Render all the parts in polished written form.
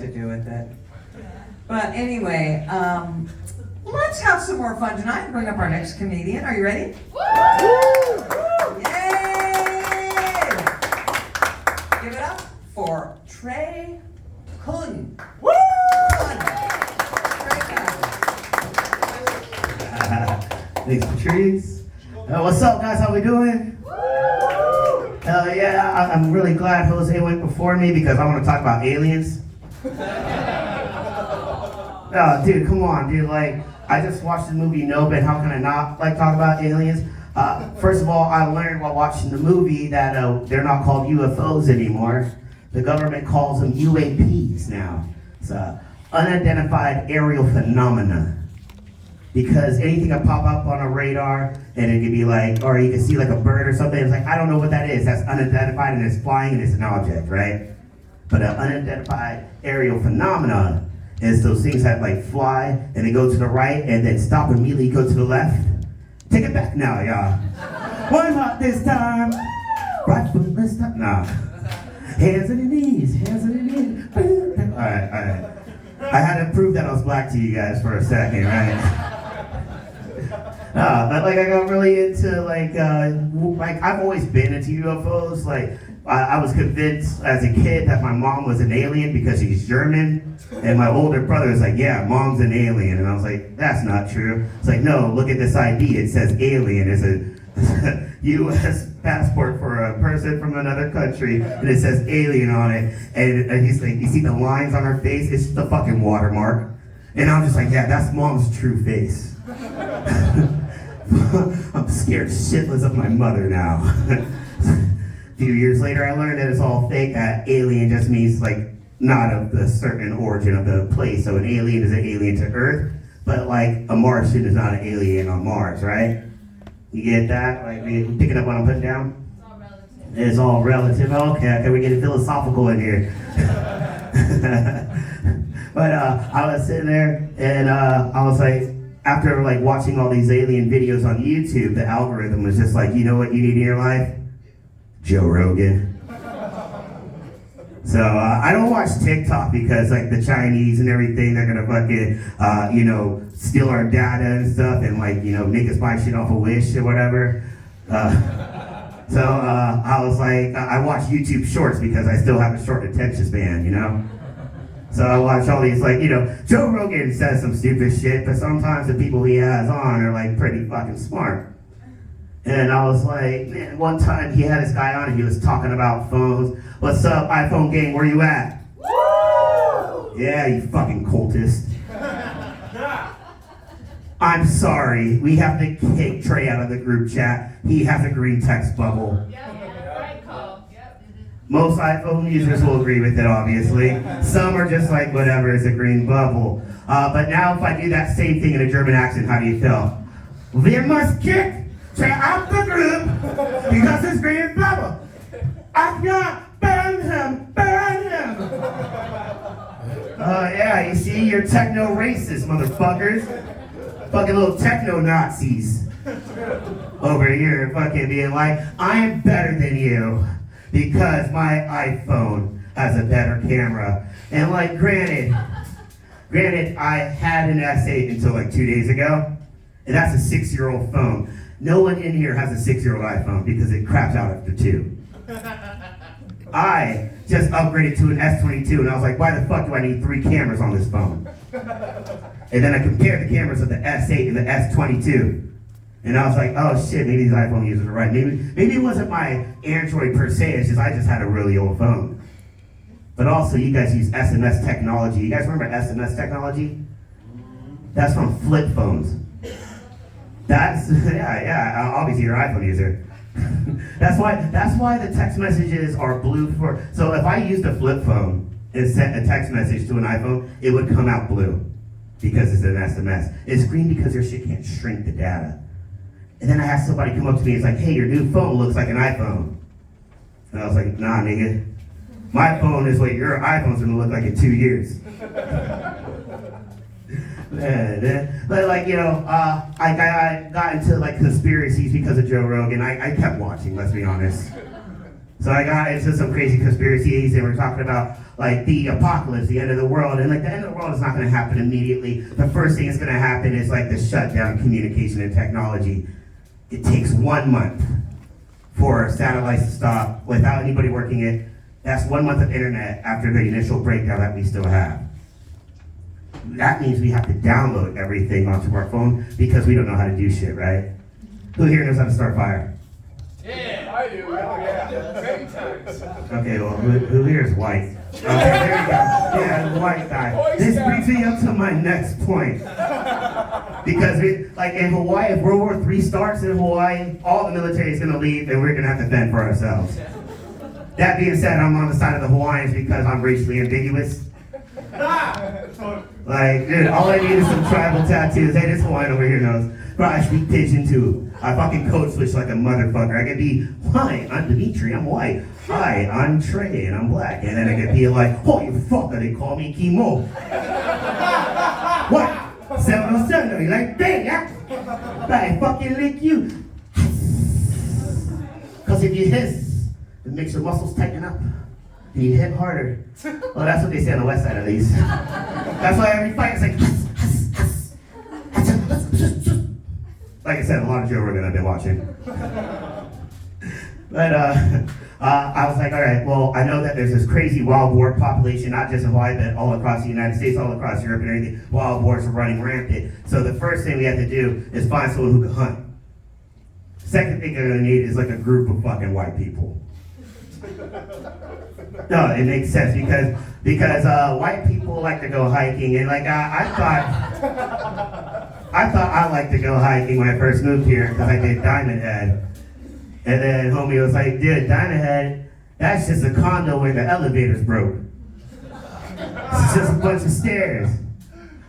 to do with it. But anyway, let's have some more fun tonight. Bring up our next comedian. Are you ready? Woo! Yay! Give it up for Trey Kun. Woo! Thanks, Patrice. What's up, guys? How we doing? Hell yeah, I'm really glad Jose went before me because I want to talk about aliens. Oh, dude, come on, dude. Like, I just watched the movie Nope, and how can I not like talk about aliens? First of all, I learned while watching the movie that they're not called UFOs anymore. The government calls them UAPs now. It's unidentified aerial phenomena. Because anything can pop up on a radar, and it could be like, or you can see like a bird or something. It's like, I don't know what that is. That's unidentified, and it's flying, and it's an object, right? But an unidentified aerial phenomenon is those things that like fly, and they go to the right, and then stop immediately, go to the left. Take it back now, y'all. One hot this time. Right foot, let's stop. Nah. Hands on the knees, hands on the knees. All right. I had to prove that I was black to you guys for a second, right? But like I got really into like I've always been into UFOs. Like I was convinced as a kid that my mom was an alien because she's German, and my older brother was like, yeah, mom's an alien, and I was like, that's not true. It's like, no, look at this ID. It says alien. It's a U.S. passport for a person from another country, and it says alien on it. And he's like, you see the lines on her face? It's the fucking watermark. And I'm just like, yeah, that's mom's true face. I'm scared shitless of my mother now. A few years later, I learned that it's all fake. That alien just means like not of the certain origin of the place. So an alien is an alien to Earth, but like a Martian is not an alien on Mars, right? You get that? Like, you picking up what I'm putting down? It's all relative. Okay, we get philosophical in here. But I was sitting there, and I was like, after like watching all these alien videos on YouTube, the algorithm was just like, you know what you need in your life? Joe Rogan. So I don't watch TikTok because like the Chinese and everything, they're gonna fucking, steal our data and stuff and like, make us buy shit off of Wish or whatever. So I was like, I watch YouTube Shorts because I still have a short attention span, So I watch all these like, Joe Rogan says some stupid shit, but sometimes the people he has on are like pretty fucking smart. And I was like, man, one time he had this guy on and he was talking about phones. What's up, iPhone gang, where you at? Woo! Yeah, you fucking cultist. I'm sorry, we have to kick Trey out of the group chat. He has a green text bubble. Right call. Yep. Most iPhone users will agree with it, obviously. Some are just like, whatever, it's a green bubble. But now if I do that same thing in a German accent, how do you feel? We must kick Trey out the group because it's green bubble. Ach ja, burn him, burn him. Yeah, you see, you're techno racist, motherfuckers. Fucking little techno Nazis over here fucking being like, I am better than you because my iPhone has a better camera. And like, granted, I had an S8 until like 2 days ago, and that's a 6-year-old phone. No one in here has a 6-year-old iPhone because it craps out after 2. I just upgraded to an S22, and I was like, why the fuck do I need 3 cameras on this phone? And then I compared the cameras of the S8 and the S22. And I was like, oh shit, maybe these iPhone users are right. Maybe it wasn't my Android per se, it's just I just had a really old phone. But also, you guys use SMS technology. You guys remember SMS technology? That's from flip phones. That's, yeah, obviously you're an iPhone user. That's why the text messages are blue for, so if I used a flip phone and sent a text message to an iPhone, it would come out blue because it's an SMS. It's green because your shit can't shrink the data. And then I had somebody come up to me and it's like, hey, your new phone looks like an iPhone. And I was like, nah, nigga. My phone is what your iPhone's gonna look like in 2 years. But like, I got into like conspiracies because of Joe Rogan. I kept watching, let's be honest. So I got into some crazy conspiracies, and we're talking about like the apocalypse, the end of the world, and like the end of the world is not gonna happen immediately. The first thing that's gonna happen is like the shutdown of communication and technology. It takes 1 month for satellites to stop without anybody working it. That's 1 month of internet after the initial breakdown that we still have. That means we have to download everything onto our phone because we don't know how to do shit, right? Who here knows how to start fire? Yeah, I do. Oh, yeah. Many times. Okay, well, who here is white? Okay, there you go. Yeah, the white guy. This brings me up to my next point. Because like in Hawaii, if World War III starts in Hawaii, all the military is going to leave and we're going to have to fend for ourselves. That being said, I'm on the side of the Hawaiians because I'm racially ambiguous. Like, dude, all I need is some tribal tattoos. Hey, this Hawaiian over here knows. Bro, I speak pigeon too. I fucking code switch like a motherfucker. I could be, hi, I'm Dimitri, I'm white. Hi, I'm Trey, and I'm black. And then I could be like, holy fucker, they call me Kimo. What? 707, are you like, dang, yeah? I fucking lick you. Because if you hiss, it makes your muscles tighten up. And you hit harder. Well, that's what they say on the west side, at least. That's why every fight is like, like I said, a lot of Joe Rogan I've been watching. But I was like, all right, well, I know that there's this crazy wild boar population, not just in Hawaii, but all across the United States, all across Europe and everything. Wild boars are running rampant. So the first thing we have to do is find someone who can hunt. Second thing they're gonna need is like a group of fucking white people. No, it makes sense because white people like to go hiking, and like I thought I liked to go hiking when I first moved here because I did Diamond Head. And then homie was like, dude, Diamond Head, that's just a condo where the elevator's broke. It's just a bunch of stairs.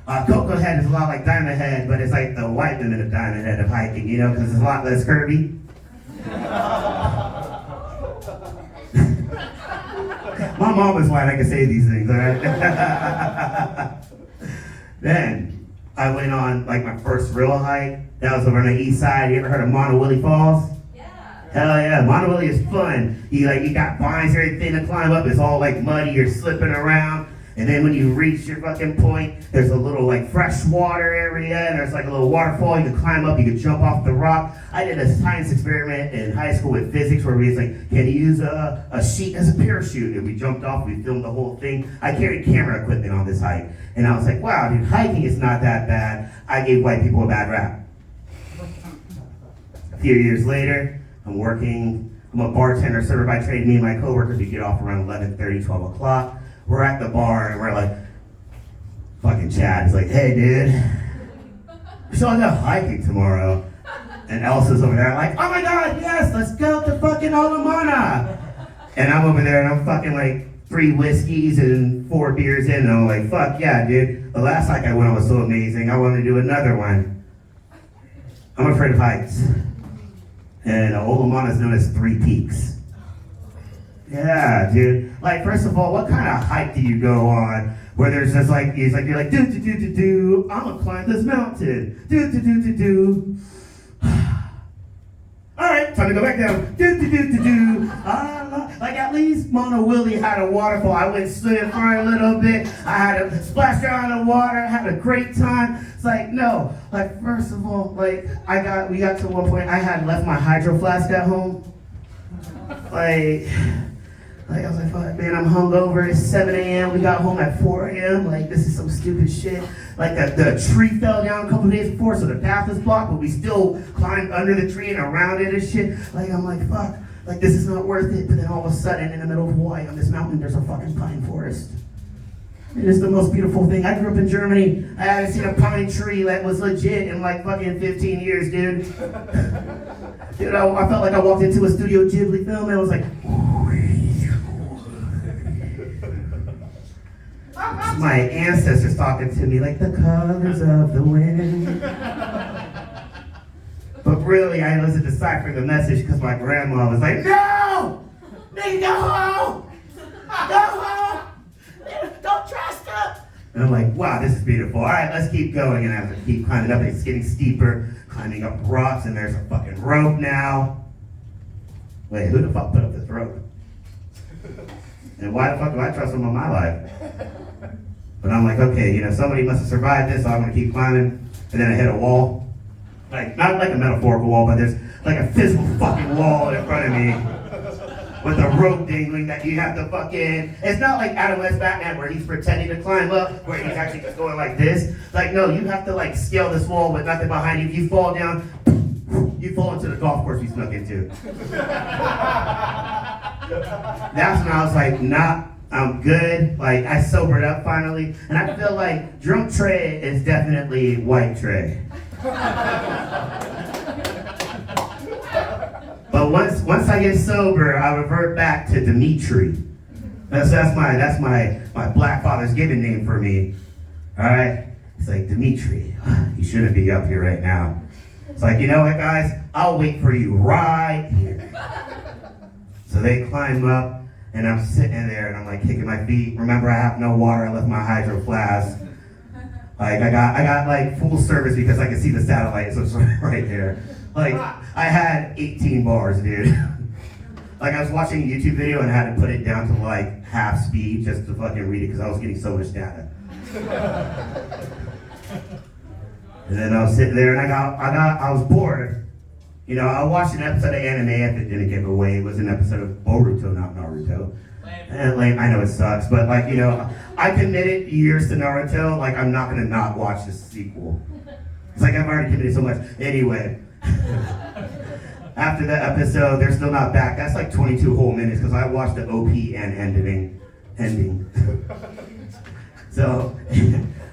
Cocoa Head is a lot like Diamond Head, but it's like the white women of Diamond Head of hiking, you know, because it's a lot less curvy. My mom was white, I can say these things, all right? Then I went on like my first real hike. That was over on the east side. You ever heard of Monowilly Falls? Yeah. Hell yeah, Monowilly is fun. You got vines, everything to climb up. It's all like muddy, you're slipping around. And then when you reach your fucking point, there's a little like fresh water area, and there's like a little waterfall. You can climb up, you can jump off the rock. I did a science experiment in high school with physics where we was like, can you use a sheet as a parachute? And we jumped off, we filmed the whole thing. I carried camera equipment on this hike. And I was like, wow, dude, hiking is not that bad. I gave white people a bad rap. A few years later, I'm a bartender, server by trade. Me and my coworkers, we get off around 11:30, 12 o'clock. We're at the bar and we're like, fucking Chad is like, hey dude, so I'm out hiking tomorrow. And Elsa's over there like, oh my god, yes, let's go to fucking Olamana. And I'm over there and I'm fucking like 3 whiskeys and 4 beers in, and I'm like, fuck yeah, dude. The last hike I went on was so amazing, I want to do another one. I'm afraid of heights. And Olamana is known as 3 peaks. Yeah, dude. Like, first of all, what kind of hike do you go on where there's just like, you're like, do, I'm gonna climb this mountain. Do. All right, time to go back down. Do. Like, at least Monowilly had a waterfall. I went swimming for a little bit. I had a splash around in the water, had a great time. It's like, no. Like, first of all, like, we got to one point, I had left my hydro flask at home. Like I was like, fuck, man, I'm hungover. It's 7 a.m. We got home at 4 a.m. Like, this is some stupid shit. Like, the tree fell down a couple days before, so the path was blocked, but we still climbed under the tree and around it and shit. Like, I'm like, fuck, like, this is not worth it. But then all of a sudden, in the middle of Hawaii, on this mountain, there's a fucking pine forest. It is the most beautiful thing. I grew up in Germany. I haven't seen a pine tree that was legit in like fucking 15 years, dude. Dude, I felt like I walked into a Studio Ghibli film and I was like, my ancestors talking to me like the colors of the wind. But really, I wasn't deciphering the message because my grandma was like, no! Nigga, go home! Go home! Don't trust him! And I'm like, wow, this is beautiful. All right, let's keep going. And I have to keep climbing up. It's getting steeper, climbing up rocks, and there's a fucking rope now. Wait, who the fuck put up this rope? And why the fuck do I trust him on my life? But I'm like, okay, you know, somebody must have survived this, so I'm gonna keep climbing. And then I hit a wall. Like, not like a metaphorical wall, but there's like a physical fucking wall in front of me with a rope dangling that you have to fucking, it's not like Adam West Batman where he's pretending to climb up, where he's actually just going like this. Like, no, you have to like scale this wall with nothing behind you. If you fall down, you fall into the golf course you snuck into. That's when I was like, nah, I'm good. Like, I sobered up finally. And I feel like drunk Trey is definitely white Trey. But once I get sober, I revert back to Dimitri. That's my black father's given name for me. Alright? It's like, Dimitri, you shouldn't be up here right now. It's like, you know what, guys? I'll wait for you right here. So they climb up, and I'm sitting there, and I'm like kicking my feet. Remember, I have no water. I left my hydro flask. Like, I got like full service because I could see the satellite, so it's right there. Like, I had 18 bars, dude. Like, I was watching a YouTube video and I had to put it down to like half speed just to fucking read it because I was getting so much data. And then I was sitting there and I was bored. You know, I watched an episode of anime if it didn't give away. It was an episode of Boruto, not Naruto. And like, I know it sucks, but like, you know, I committed years to Naruto, like I'm not gonna not watch the sequel. It's like I've already committed so much. Anyway, after that episode, they're still not back. That's like 22 whole minutes because I watched the OP and ending. So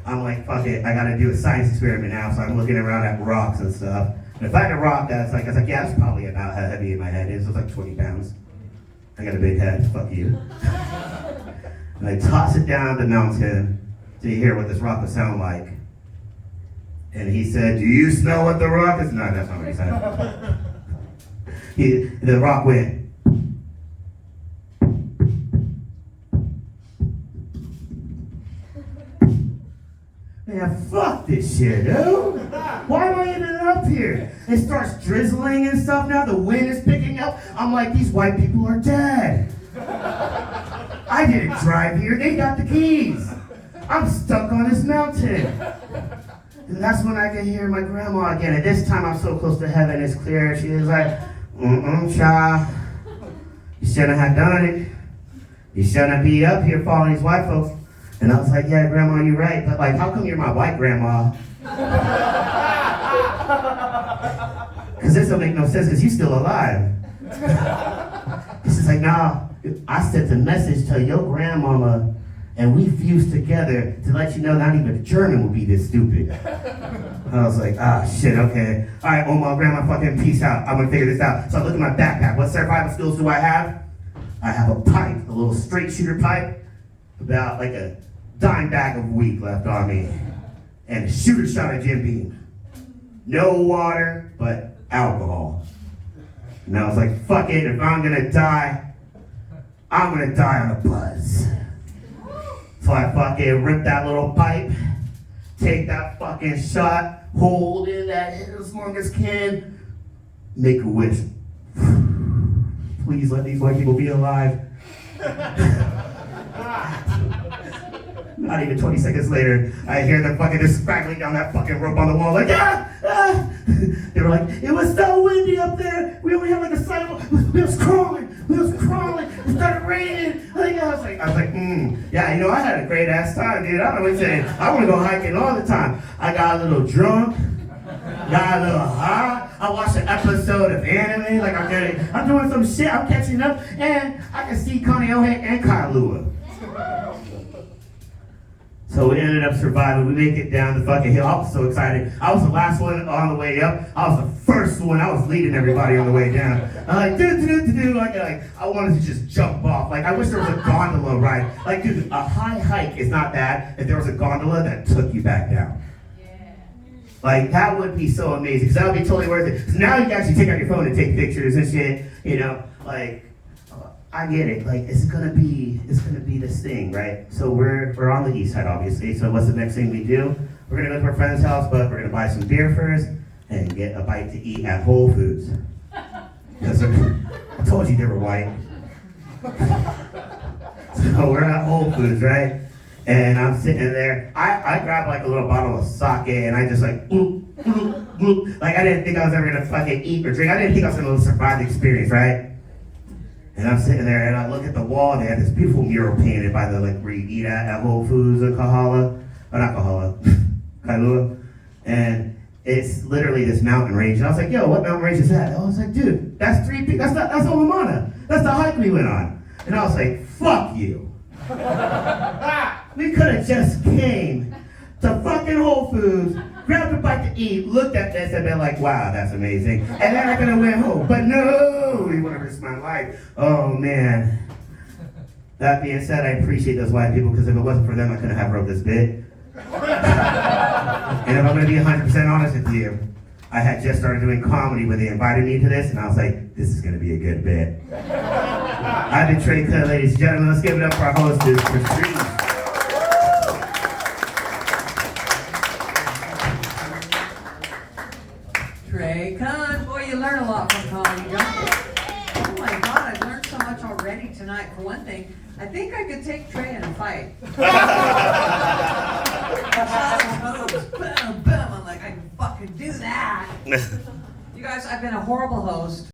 I'm like, fuck it, I gotta do a science experiment now, so I'm looking around at rocks and stuff. And if I had a rock that's like, I was like, yeah, that's probably about how heavy my head is. It's like 20 pounds. I got a big head, fuck you. And I toss it down the mountain to hear what this rock would sound like. And he said, do you smell what the rock is? No, that's not what he said. The rock went. Man, fuck this shit, dude. Why am I even up here? It starts drizzling and stuff now. The wind is picking up. I'm like, these white people are dead. I didn't drive here. They got the keys. I'm stuck on this mountain. And that's when I can hear my grandma again. And this time I'm so close to heaven, it's clear. She is like, child. You shouldn't have done it. You shouldn't be up here following these white folks. And I was like, yeah, grandma, you're right. But like, how come you're my white grandma? Because this don't make no sense because you're still alive. She's like, nah, I sent a message to your grandmama and we fused together to let you know not even a German would be this stupid. I was like, ah, shit, okay. All right, Oma, grandma, fucking peace out. I'm gonna figure this out. So I look at my backpack. What survival skills do I have? I have a pipe, a little straight shooter pipe, about like a dime bag of weed left on me, and a shooter shot of Jim Beam. No water, but alcohol. And I was like, fuck it, if I'm gonna die, I'm gonna die on a buzz. So I fucking rip that little pipe, take that fucking shot, hold in that hit as long as can, make a wish. Please let these white people be alive. Not even 20 seconds later, I hear them fucking just scraggling down that fucking rope on the wall, like, ah! They were like, it was so windy up there. We only had like a sidewalk. We was crawling. It started raining. I was like, yeah, you know, I had a great ass time, dude. I don't know saying. I want to go hiking all the time. I got a little drunk, got a little high. I watched an episode of anime. Like I'm doing some shit. I'm catching up, and I can see Kaneohe and Kailua. So we ended up surviving. We make it down the fucking hill. I was so excited. I was the last one on the way up. I was the first one. I was leading everybody on the way down. I'm like, I wanted to just jump off. Like, I wish there was a gondola ride. Like, dude, a high hike is not bad if there was a gondola that took you back down. Yeah. Like, that would be so amazing. Because that would be totally worth it. So now you can actually take out your phone and take pictures and shit. You know, like, I get it. Like, it's gonna be this thing, right? So we're on the east side, obviously. So what's the next thing we do? We're gonna go to our friend's house, but we're gonna buy some beer first and get a bite to eat at Whole Foods. Yes, I told you they were white. So So we're at Whole Foods, right? And I'm sitting there. I grabbed like a little bottle of sake and I just like, bloop, bloop, bloop. Like I didn't think I was ever gonna fucking eat or drink. I didn't think I was gonna survive the experience, right? And I'm sitting there and I look at the wall. They had this beautiful mural painted by the like where you eat at Whole Foods in Kahala, or not Kahala, Kailua. And it's literally this mountain range. And I was like, yo, what mountain range is that? And I was like, dude, that's 3 peaks. That's Olamana. That's the hike we went on. And I was like, fuck you. We could have just came to fucking Whole Foods, grabbed a bite to eat, looked at this and been like, wow, that's amazing. And then I could have went home. But no, we want to risk my life. Oh man. That being said, I appreciate those white people because if it wasn't for them, I couldn't have wrote this bit. And if I'm going to be 100% honest with you, I had just started doing comedy when they invited me to this, and I was like, this is going to be a good bit. I've been Trey Cut, ladies and gentlemen. Let's give it up for our hostess, Patrice. Trey Cut, boy, you learn a lot from comedy, don't you? Oh my God, I've learned so much already tonight. For one thing, I think I could take Trey in a fight. Boom, boom. I'm like, I can fucking do that. You guys, I've been a horrible host.